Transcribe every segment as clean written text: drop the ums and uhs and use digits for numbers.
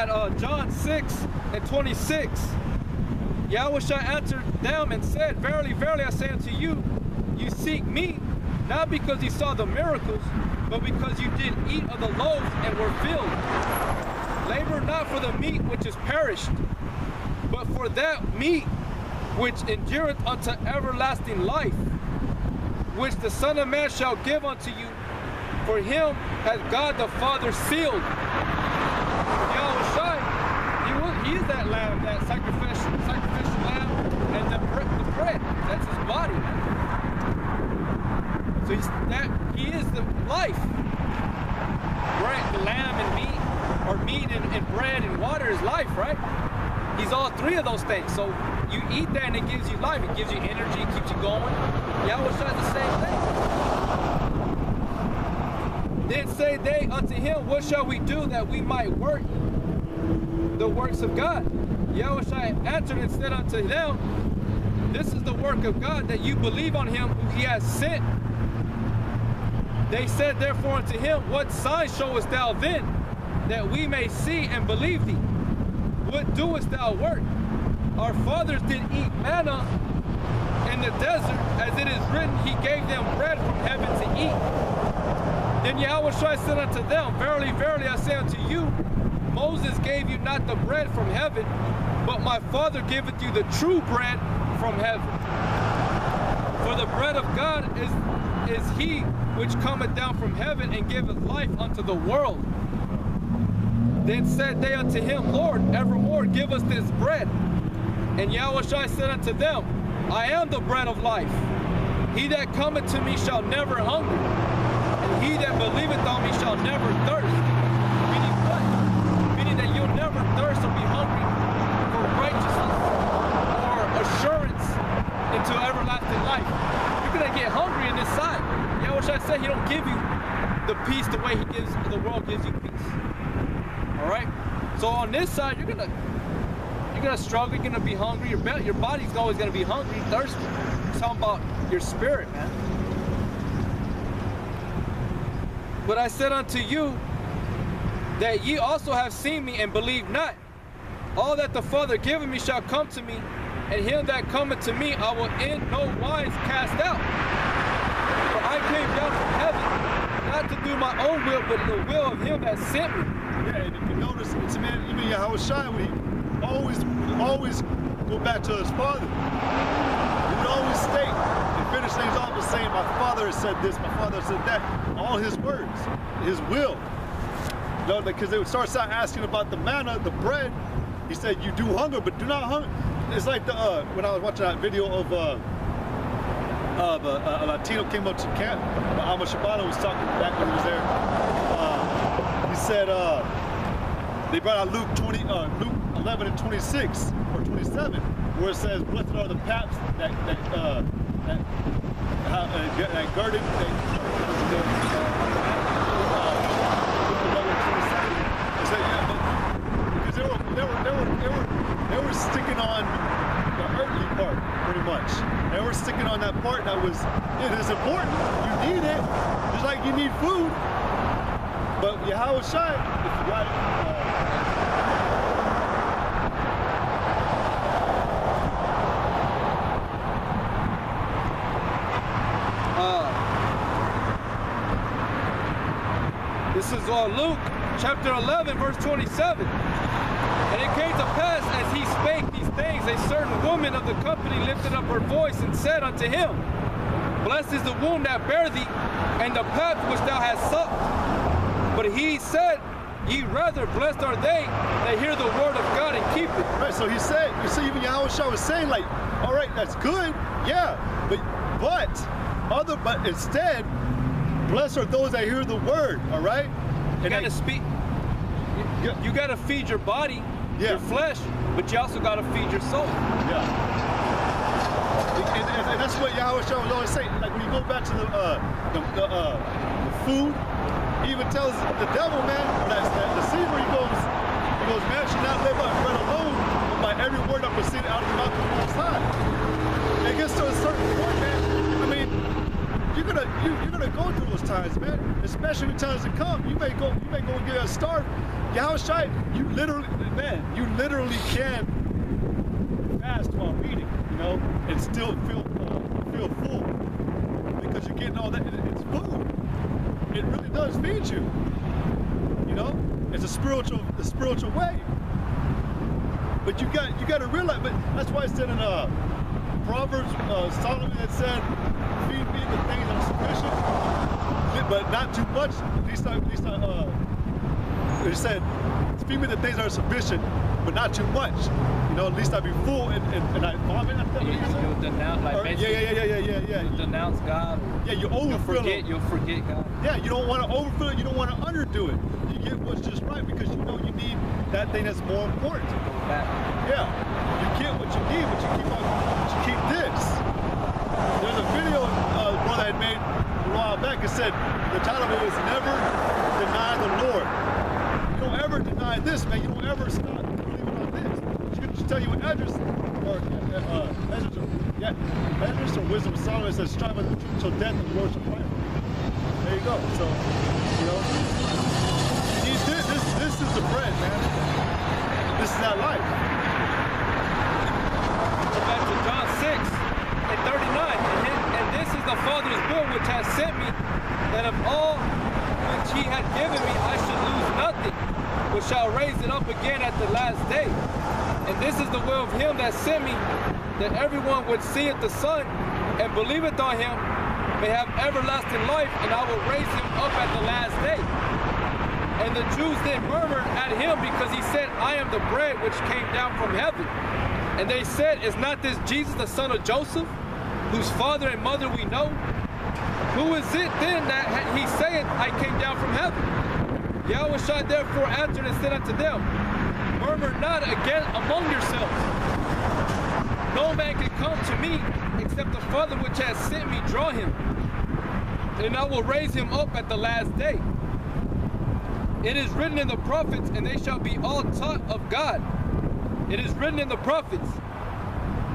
at John 6:26. Yahushua answered them and said, Verily, verily, I say unto you, you seek me, not because you saw the miracles, but because you did eat of the loaves and were filled. Labor not for the meat which is perished, but for that meat which endureth unto everlasting life, which the Son of Man shall give unto you. For him hath God the Father sealed. Yahushua, he is that lamb, that sacrificial lamb, and the bread. That's his body. So he is the life. Bread, the lamb and meat, or meat and bread and water is life, right? He's all three of those things. So you eat that and it gives you life. It gives you energy, it keeps you going. Yahushua is the same thing. Then say they unto him, what shall we do that we might work the works of God? Yahushua answered and said unto them, this is the work of God, that you believe on him who he has sent. They said therefore unto him, what sign showest thou then, that we may see and believe thee? What doest thou work? Our fathers did eat manna in the desert, as it is written, he gave them bread from heaven to eat. Then Yahushua said unto them, verily, verily, I say unto you, Moses gave you not the bread from heaven, but my Father giveth you the true bread from heaven. For the bread of God is he which cometh down from heaven and giveth life unto the world. Then said they unto him, Lord, evermore give us this bread. And Yahushua said unto them, I am the bread of life. He that cometh to me shall never hunger, and he that believeth on me shall never thirst. Meaning what? Meaning that you'll never thirst or be hungry for righteousness or assurance into everlasting life. You're going to get hungry in this side. Yahushua said he don't give you the peace the way the world gives you peace. All right, so on this side, you're gonna struggle. You're gonna be hungry. Your body's always gonna be hungry, thirsty. It's talking about your spirit, man. But I said unto you that ye also have seen me and believe not. All that the Father giveth me shall come to me, and him that cometh to me I will in no wise cast out. For I came down from heaven not to do my own will, but the will of him that sent me. Yeah, and if you notice, it's man, even Yahushua, we always go back to his Father. He would always state and finish things off with saying, my Father has said this, my Father has said that. All his words, his will. You know, because they would start asking about the manna, the bread. He said, you do hunger, but do not hunger. It's like the when I was watching that video of a Latino came up to camp. Alma Shabana was talking back when he was there. He said they brought out Luke 11 and 26 or 27, where it says, "Blessed are the paps that girded." Because they were sticking on the earthly part pretty much. They were sticking on that part that was it is important. You need it, just like you need food. But Yahushua, if you got it, this is Luke chapter 11, verse 27. And it came to pass, as he spake these things, a certain woman of the company lifted up her voice and said unto him, Blessed is the womb that bare thee, and the pap which thou hast sucked. But he said, Ye rather, blessed are they that hear the word of God and keep it. Right, so he said, you see, even Yahushua was saying, like, all right, that's good, yeah, but instead, blessed are those that hear the word, all right? You gotta speak. You gotta feed your body, your flesh, but you also gotta feed your soul. Yeah. And that's what Yahushua was always saying. Like when you go back to the food, he even tells the devil, man, that deceiver, he goes, man should not live by bread alone, but by every word that proceeded out of the mouth of the Most High. And it gets to a certain point, man. I mean, you're gonna you're gonna go through those times, man. Especially when times to come. You may go and get a starve. Yahushua, you literally can fast while reading, you know, and still feel full because you're getting all that. It's food. It really does feed you. You know, it's a spiritual way. But you got to realize. But that's why I said in Proverbs, Solomon had said, "Feed me the things that are sufficient, but not too much." He said, "Feed me the things that are sufficient, but not too much. You know, at least I be full and I vomit." You'll denounce, like, yeah. You'll denounce God. Yeah, you overfill it. You'll forget God. Yeah, you don't want to overfill it. You don't want to underdo it. You get what's just right because you know you need that thing that's more important. Yeah, you get what you need, but you keep this. There's a video brother had made a while back. It said the title of it was "Never Deny the Lord." You don't ever deny this, man. You don't ever stop believing on this. She can just tell you what Esdras or Wisdom of Solomon says, "Strive with the truth till death, and the Lord shall fight." There you go. So, you know, you need this. This is the bread, man. This is that life. Go back to John 6:39, and this is the Father's will which has sent me, that of all which He had given me, I should lose nothing, but shall raise it up again at the last day. And this is the will of Him that sent me, that everyone which seeth the Son and believeth on Him may have everlasting life, and I will raise him up at the last day. And the Jews then murmured at Him because He said, I am the bread which came down from heaven. And they said, is not this Jesus the son of Joseph, whose father and mother we know? Who is it then that He saith, I came down from heaven? Yahushua therefore answered and said unto them, murmur not again among yourselves. No man can come to me except the Father which has sent me draw him, and I will raise him up at the last day. It is written in the prophets, and they shall be all taught of God. It is written in the prophets,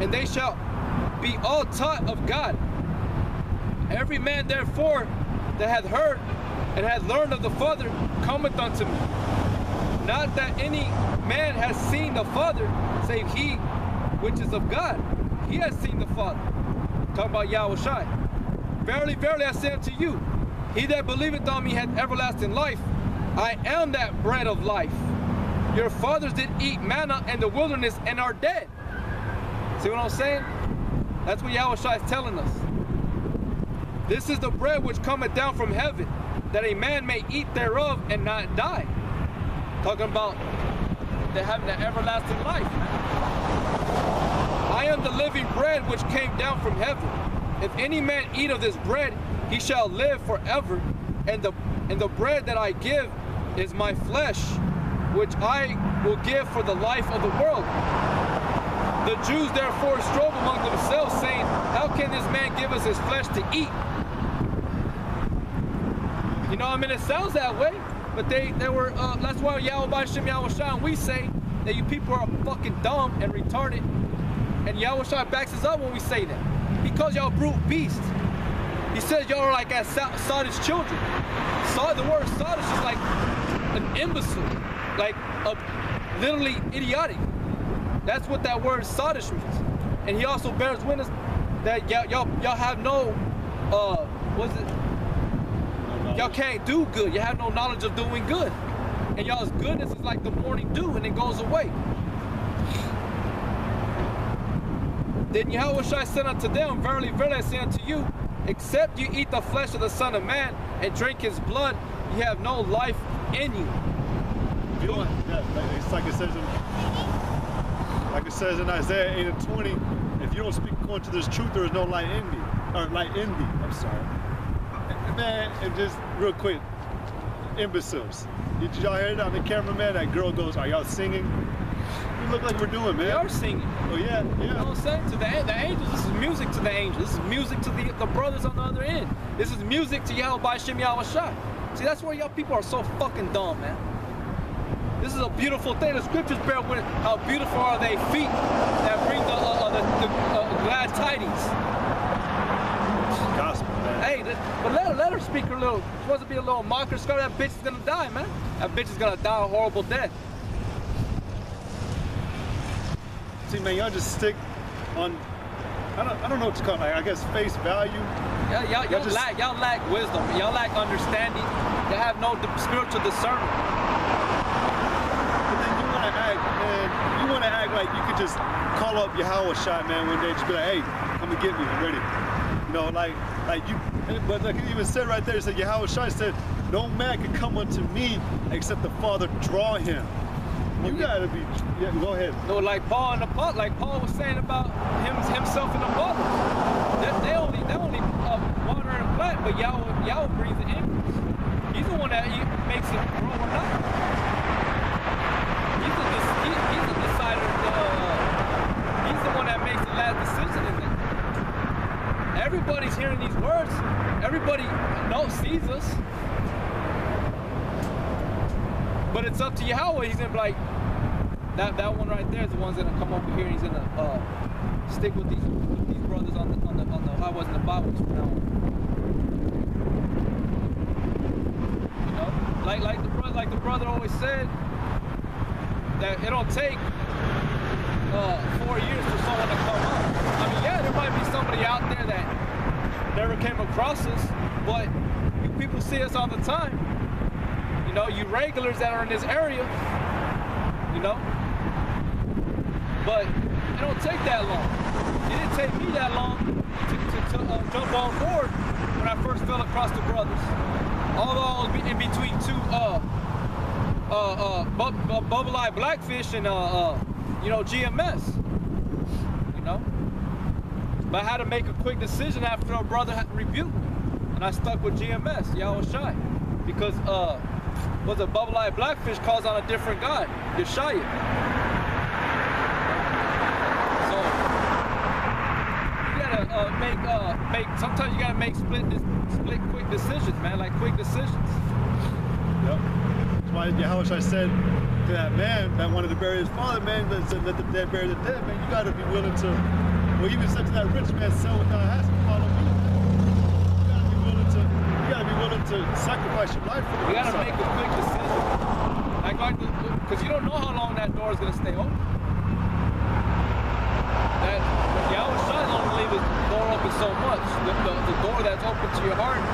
and they shall be all taught of God. Every man therefore that hath heard and hath learned of the Father cometh unto me. Not that any man has seen the Father, save he which is of God. He has seen the Father. Talking about Yahushua. Verily, verily, I say unto you, he that believeth on me hath everlasting life. I am that bread of life. Your fathers did eat manna in the wilderness and are dead. See what I'm saying? That's what Yahushua is telling us. This is the bread which cometh down from heaven, that a man may eat thereof and not die. Talking about having that everlasting life. I am the living bread which came down from heaven. If any man eat of this bread, he shall live forever. And the bread that I give is my flesh, which I will give for the life of the world. The Jews therefore strove among themselves, saying, how can this man give us his flesh to eat? You know, I mean, it sounds that way, but they were, that's why Yahushua and we say that you people are fucking dumb and retarded. And Yahushua backs us up when we say that. He calls y'all brute beasts. He says y'all are like as sottish children. The word sottish is like an imbecile, like literally idiotic. That's what that word sottish means. And he also bears witness that y'all have no, y'all can't do good. You have no knowledge of doing good. And y'all's goodness is like the morning dew and it goes away. Then Yahushua said unto them, verily, verily, I say unto you, except you eat the flesh of the Son of Man and drink his blood, you have no life in you. You know, it's like it says in Isaiah 8:20, if you don't speak according to this truth, there is no light in me. Or light in thee, I'm sorry. Man, and just real quick, imbeciles. Did y'all hear that on the cameraman? That girl goes, are y'all singing? We look like we're doing, man. We are singing. Oh yeah, yeah. You know what I'm saying? To the angels, this is music to the angels. This is music to the brothers on the other end. This is music to Yahushua. See, that's where y'all people are so fucking dumb, man. This is a beautiful thing. The scriptures bear witness how beautiful are they feet that bring the glad tidings. Gospel, man. Hey, let her speak her little. She wants to be a little mocker. Scar, that bitch is gonna die, man. That bitch is gonna die a horrible death. See, man, y'all just stick on. I don't know what to call it. I guess face value. Yeah, y'all lack wisdom. Y'all lack understanding. You have no spiritual discernment. But then you want to act, man. You want to act like you could just call up Yahweh Shai, man, one day, just be like, hey, come and get me, I'm ready. You know, like you. But like it even said right there, it said Yahweh Shai said, no man can come unto me except the Father draw him. You gotta be. Yeah, go ahead. No, like Paul was saying about himself and the brothers. They only water and plant, but Yahweh breathes the increase. He's the one that makes it grow or not. He's the decider. He's the one that makes the last decision in there. Everybody's hearing these words. Everybody sees us. But it's up to Yahweh. He's gonna be like, that one right there is the one's gonna come over here and he's gonna stick with these brothers on the I wasn't the Bible from now on. You know? Like the brother always said, that it don't take 4 years for someone to come up. I mean, yeah, there might be somebody out there that never came across us, but people see us all the time. You know, you regulars that are in this area, you know, but it don't take that long. It didn't take me that long to jump on board when I first fell across the brothers. Although I was in between two bubble-eye blackfish and you know, GMS, you know. But I had to make a quick decision after a brother had rebuked me, and I stuck with GMS, Yahweh Shai, because was a bubble-eye blackfish calls on a different God, Yeshaya. So you gotta make. Sometimes you gotta make split quick decisions, man. Like quick decisions. Yep. That's why Yahweh said to that man that wanted to bury his father, man, that said, let the dead bury the dead, man. You gotta be willing to. Well, even said to that rich man, sell without asking, follow me. You gotta be willing to sacrifice your life for the You gotta make a quick decision. Because you don't know how long that door is gonna stay open. That Yahweh Shai don't leave his door open so much. The door that's open to your heart.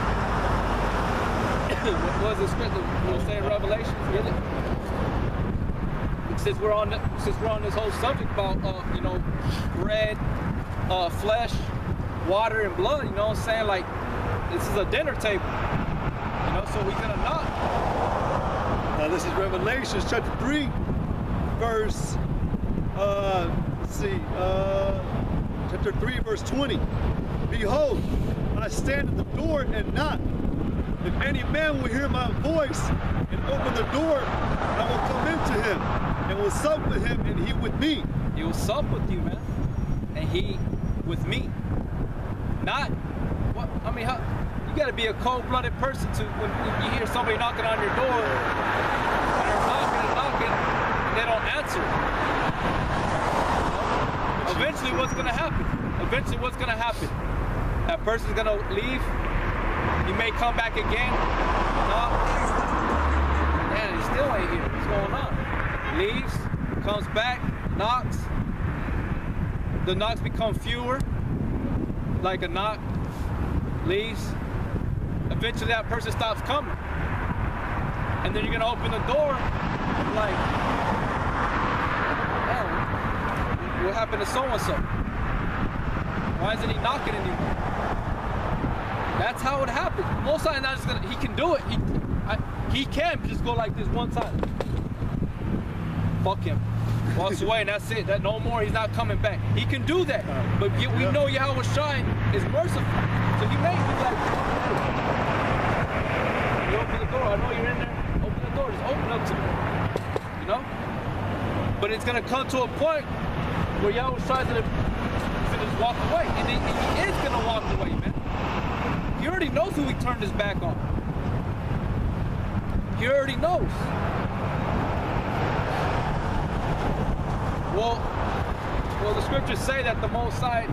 What was the scripture? We'll say in Revelation, really. Since we're on this whole subject about you know, bread, flesh, water, and blood. You know what I'm saying? Like, this is a dinner table, you know, so we're gonna knock. Now this is Revelation chapter 3, verse, let's see, chapter 3, verse 20. Behold, I stand at the door and knock. If any man will hear my voice and open the door, I will come into him and will sup with him and he with me. He will sup with you, man, and he with me. Not what I mean. How? You gotta be a cold-blooded person to when you hear somebody knocking on your door, and they're knocking, and they don't answer. Eventually, what's gonna happen? That person's gonna leave. He may come back again. Knock. Man, he still ain't here. What's going on? Leaves, comes back, knocks. The knocks become fewer. Like a knock, leaves. Eventually that person stops coming. And then you're gonna open the door, like, man, what happened to so-and-so? Why isn't he knocking anymore? That's how it happens. Most of the time, he can do it. He can just go like this one time. Fuck him. Walks away and that's it. That no more. He's not coming back. He can do that, but we know Yahweh Shai is merciful, so he may be like, you open the door. I know you're in there. Open the door. Just open up to me. You know. But it's gonna come to a point where Yahweh Shai is gonna just walk away, and he is gonna walk away, man. He already knows who he turned his back on. He already knows. Well, the scriptures say that the Most High,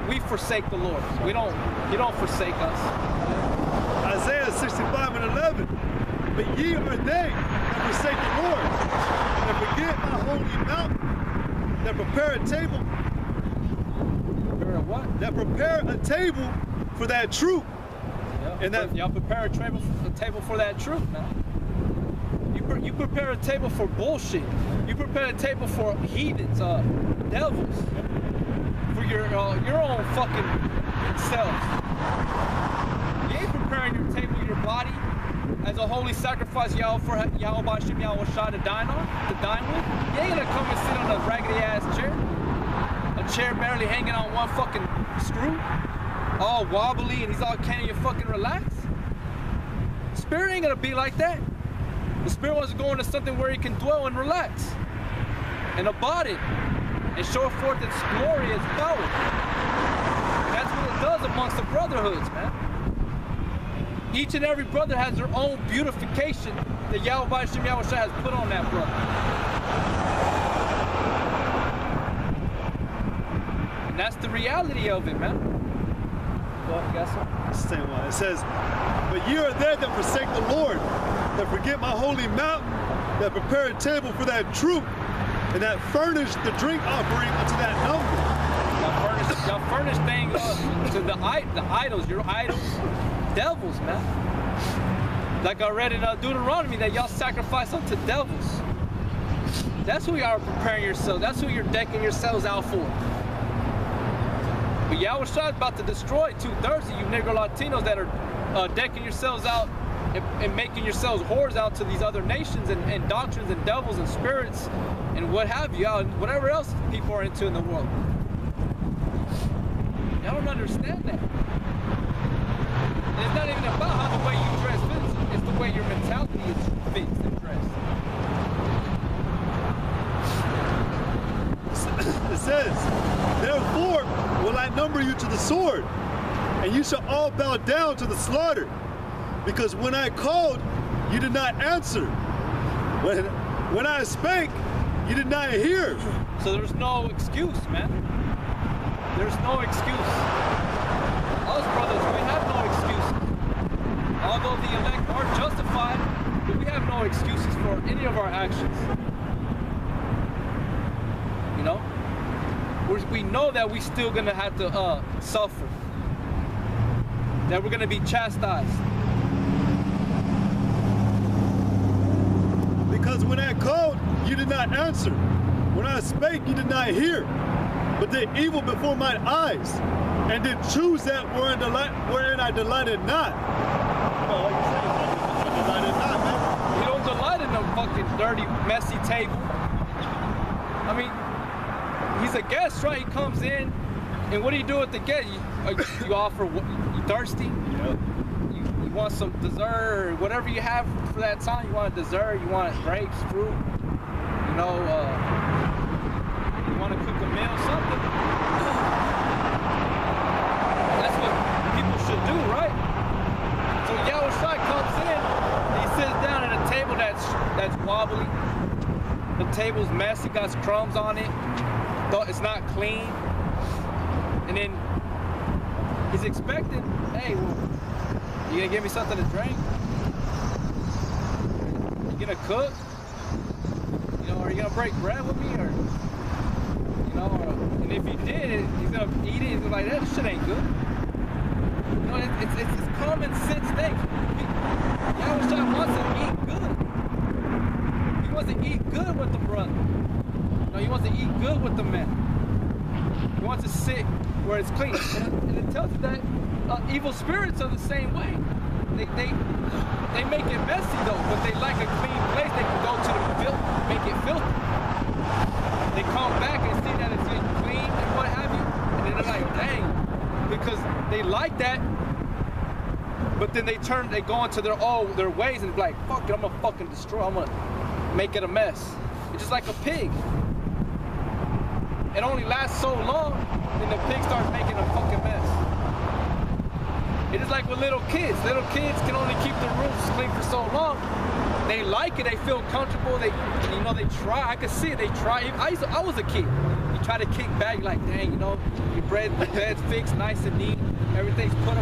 we forsake the Lord. He don't forsake us. Isaiah 65:11. But ye are they that forsake the Lord, that forget my holy mountain, that prepare a table. Prepare a what? That prepare a table for that truth. Yeah. And that y'all prepare a table for that truth, man. You prepare a table for bullshit. You prepare a table for heathens, devils, for your own fucking self. You ain't preparing your table, your body, as a holy sacrifice, y'all, for Yahweh Bashim Yahweh Shah to dine with. You ain't gonna come and sit on a raggedy ass chair, a chair barely hanging on one fucking screw, all wobbly, and he's all, can't you fucking relax? The Spirit ain't gonna be like that. The Spirit wants to go into something where he can dwell and relax and abide it and show forth its glory, its power. And that's what it does amongst the brotherhoods, man. Each and every brother has their own beautification that Yahweh B'Shem Yahweh Shai has put on that brother. And that's the reality of it, man. Well, you got something? Same one. It says, but ye are they that forsake the Lord, that forget my holy mountain, that prepare a table for that troop, and that furnish the drink offering unto that number. Y'all furnish things to the idols, your idols, devils, man. Like I read in Deuteronomy that y'all sacrifice unto devils. That's who y'all are preparing yourselves. That's who you're decking yourselves out for. But Yahweh Shai is about to destroy 2/3 of you Negro Latinos that are decking yourselves out and making yourselves whores out to these other nations and doctrines and devils and spirits and what have you, and whatever else people are into in the world. Y'all don't understand that. And it's not even about how the way you dress fits, it's the way your mentality is fits and dressed. It says, therefore will I number you to the sword, and you shall all bow down to the slaughter. Because when I called, you did not answer. When I spake, you did not hear. So there's no excuse, man. There's no excuse. Us brothers, we have no excuses. Although the elect are justified, but we have no excuses for any of our actions. You know? We know that we still gonna have to suffer. That we're gonna be chastised. Because when I called, you did not answer. When I spake, you did not hear. But did evil before my eyes, and did choose that wherein I delighted not. Well, like you said, I delighted not, man. You don't delight in no fucking dirty, messy table. I mean, he's a guest, right? He comes in, and what do you do with the guest? You offer, you thirsty? Yep. You want some dessert, or whatever you have for that time. You want a dessert, you want grapes, fruit, you know, you want to cook a meal, something. That's what people should do, right? So Yahweh Shai comes in, he sits down at a table that's wobbly. The table's messy, got crumbs on it. It's not clean. And then he's expecting, hey, well, you gonna give me something to drink? You gonna cook? You know, are you gonna break bread with me, or you know? And if he did, he's gonna eat it. He's gonna be like, that shit ain't good. You know, it's common sense thing. Yahweh Shai wants to eat good. He wants to eat good with the brother. No, he wants to eat good with the man. He wants to sit where it's clean. And it tells you that evil spirits are the same way. They make it messy though, but they like a clean place. They can go to the filth, make it filthy. They come back and see that it's clean and what have you, and then they're like, dang, because they like that. But then they go into their ways and be like, fuck it, I'm gonna fucking destroy. I'm gonna make it a mess. It's just like a pig. It only lasts so long, then the pig starts making a fucking mess. It is like with little kids. Little kids can only keep their rooms clean for so long. They like it. They feel comfortable. They try. I can see it. They try. I was a kid. You try to kick back. You're like, dang, you know, your bed's fixed, nice and neat. Everything's put up.